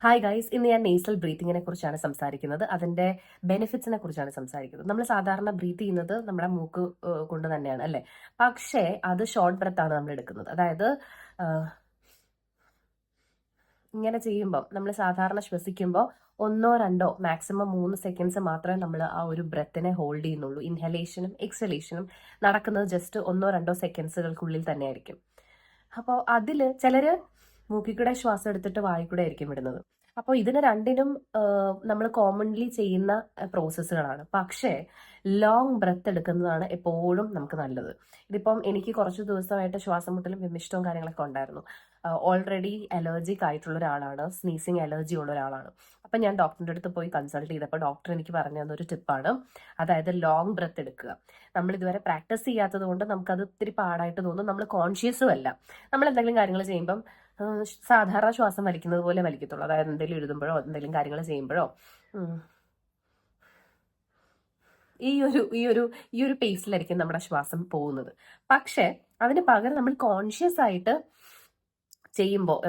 Hi guys, ഇന്ന് ഞാൻ nasal ബ്രീത്തിങ്ങിനെ കുറിച്ചാണ് സംസാരിക്കുന്നത്. അതിന്റെ ബെനിഫിറ്റ്സിനെ കുറിച്ചാണ് സംസാരിക്കുന്നത്. നമ്മൾ സാധാരണ ബ്രീത്ത് ചെയ്യുന്നത് നമ്മുടെ മൂക്ക് കൊണ്ട് തന്നെയാണ് അല്ലെ. പക്ഷേ അത് ഷോർട്ട് ബ്രെത്ത് ആണ് നമ്മൾ എടുക്കുന്നത്. അതായത് ഇങ്ങനെ ചെയ്യുമ്പോൾ നമ്മൾ സാധാരണ ശ്വസിക്കുമ്പോൾ 1-2 മാക്സിമം 3 സെക്കൻഡ്സ് മാത്രമേ നമ്മൾ ആ ഒരു ബ്രെത്തിനെ ഹോൾഡ് ചെയ്യുന്നുള്ളൂ. ഇൻഹലേഷനും എക്സലേഷനും നടക്കുന്നത് ജസ്റ്റ് 1-2 സെക്കൻഡ്സുകൾക്കുള്ളിൽ തന്നെയായിരിക്കും. അപ്പോൾ അതിൽ ചിലര് മൂക്കിൽ കൂടെ ശ്വാസം എടുത്തിട്ട് വായിൽ കൂടെ ആയിരിക്കും വിടുന്നത്. അപ്പോൾ ഇതിന് രണ്ടിനും നമ്മൾ കോമൺലി ചെയ്യുന്ന പ്രോസസ്സുകളാണ്. പക്ഷേ ലോങ് ബ്രെത്ത് എടുക്കുന്നതാണ് എപ്പോഴും നമുക്ക് നല്ലത്. ഇതിപ്പം എനിക്ക് കുറച്ച് ദിവസമായിട്ട് ശ്വാസം മുട്ടലും വിമിഷ്ടവും കാര്യങ്ങളൊക്കെ ഉണ്ടായിരുന്നു. ഓൾറെഡി അലർജിക് ആയിട്ടുള്ള ഒരാളാണ്, സ്നീസിങ് അലർജി ഉള്ള ഒരാളാണ്. അപ്പം ഞാൻ ഡോക്ടറിൻ്റെ അടുത്ത് പോയി കൺസൾട്ട് ചെയ്തപ്പോൾ ഡോക്ടർ എനിക്ക് പറഞ്ഞു തന്നൊരു ടിപ്പാണ്, അതായത് ലോങ് ബ്രെത്ത് എടുക്കുക. നമ്മൾ ഇതുവരെ പ്രാക്ടീസ് ചെയ്യാത്തത് കൊണ്ട് നമുക്കത് ഒത്തിരി പാടായിട്ട് തോന്നും. നമ്മൾ കോൺഷ്യസും അല്ല. നമ്മൾ എന്തെങ്കിലും കാര്യങ്ങൾ ചെയ്യുമ്പം സാധാരണ ശ്വാസം വലിക്കുന്നത് പോലെ വലിക്കത്തുള്ളൂ. അതായത് എന്തെങ്കിലും എഴുതുമ്പോഴോ എന്തെങ്കിലും കാര്യങ്ങൾ ചെയ്യുമ്പോഴോ ഈ ഒരു പേസിലായിരിക്കും നമ്മുടെ ശ്വാസം പോകുന്നത്. പക്ഷെ അതിന് പകരം നമ്മൾ കോൺഷ്യസ് ആയിട്ട് ചെയ്യുമ്പോൾ,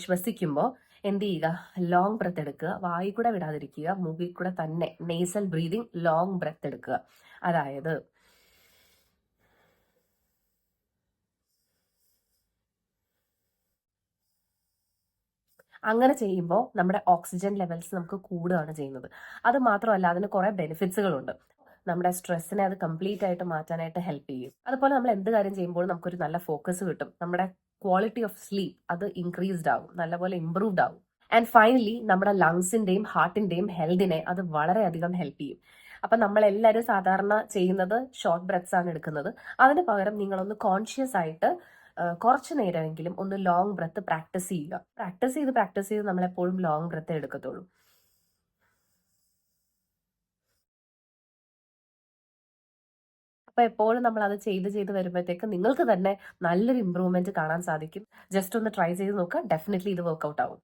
ശ്വസിക്കുമ്പോൾ എന്ത് ചെയ്യുക, ലോങ് ബ്രെത്ത് എടുക്കുക, വായി കൂടെ വിടാതിരിക്കുക, മൂക്കിൽ കൂടെ തന്നെ നേസൽ ബ്രീതിങ്, ലോങ് ബ്രെത്ത് എടുക്കുക. അതായത് അങ്ങനെ ചെയ്യുമ്പോൾ നമ്മുടെ ഓക്സിജൻ ലെവൽസ് നമുക്ക് കൂടുകയാണ് ചെയ്യുന്നത്. അത് മാത്രമല്ല, അതിന് കുറെ ബെനിഫിറ്റ്സുകളുണ്ട്. നമ്മുടെ സ്ട്രെസ്സിനെ അത് കംപ്ലീറ്റ് ആയിട്ട് മാറ്റാനായിട്ട് ഹെൽപ്പ് ചെയ്യും. അതുപോലെ നമ്മൾ എന്ത് കാര്യം ചെയ്യുമ്പോൾ നമുക്കൊരു നല്ല ഫോക്കസ് കിട്ടും. നമ്മുടെ ക്വാളിറ്റി ഓഫ് സ്ലീപ്പ് അത് ഇൻക്രീസ്ഡ് ആകും, നല്ലപോലെ ഇംപ്രൂവ്ഡ് ആകും. ആൻഡ് ഫൈനലി നമ്മുടെ ലങ്സിന്റെയും ഹാർട്ടിന്റെയും ഹെൽത്തിനെ അത് വളരെയധികം ഹെൽപ്പ് ചെയ്യും. അപ്പൊ നമ്മൾ എല്ലാവരും സാധാരണ ചെയ്യുന്നത് ഷോർട്ട് ബ്രെത്ത്സ് ആണ് എടുക്കുന്നത്. അതിന് പകരം നിങ്ങളൊന്ന് കോൺഷ്യസ് ആയിട്ട് കുറച്ചു നേരമെങ്കിലും ഒന്ന് ലോങ് ബ്രെത്ത് പ്രാക്ടീസ് ചെയ്യുക. പ്രാക്ടീസ് ചെയ്ത് നമ്മൾ എപ്പോഴും ലോങ് ബ്രെത്ത് എടുക്കത്തുള്ളൂ. അപ്പൊ എപ്പോഴും നമ്മൾ അത് ചെയ്ത് വരുമ്പോഴത്തേക്ക് നിങ്ങൾക്ക് തന്നെ നല്ലൊരു ഇമ്പ്രൂവ്മെന്റ് കാണാൻ സാധിക്കും. ജസ്റ്റ് ഒന്ന് ട്രൈ ചെയ്ത് നോക്കുക, ഡെഫിനറ്റ്ലി ഇത് വർക്ക്ഔട്ട് ആവും.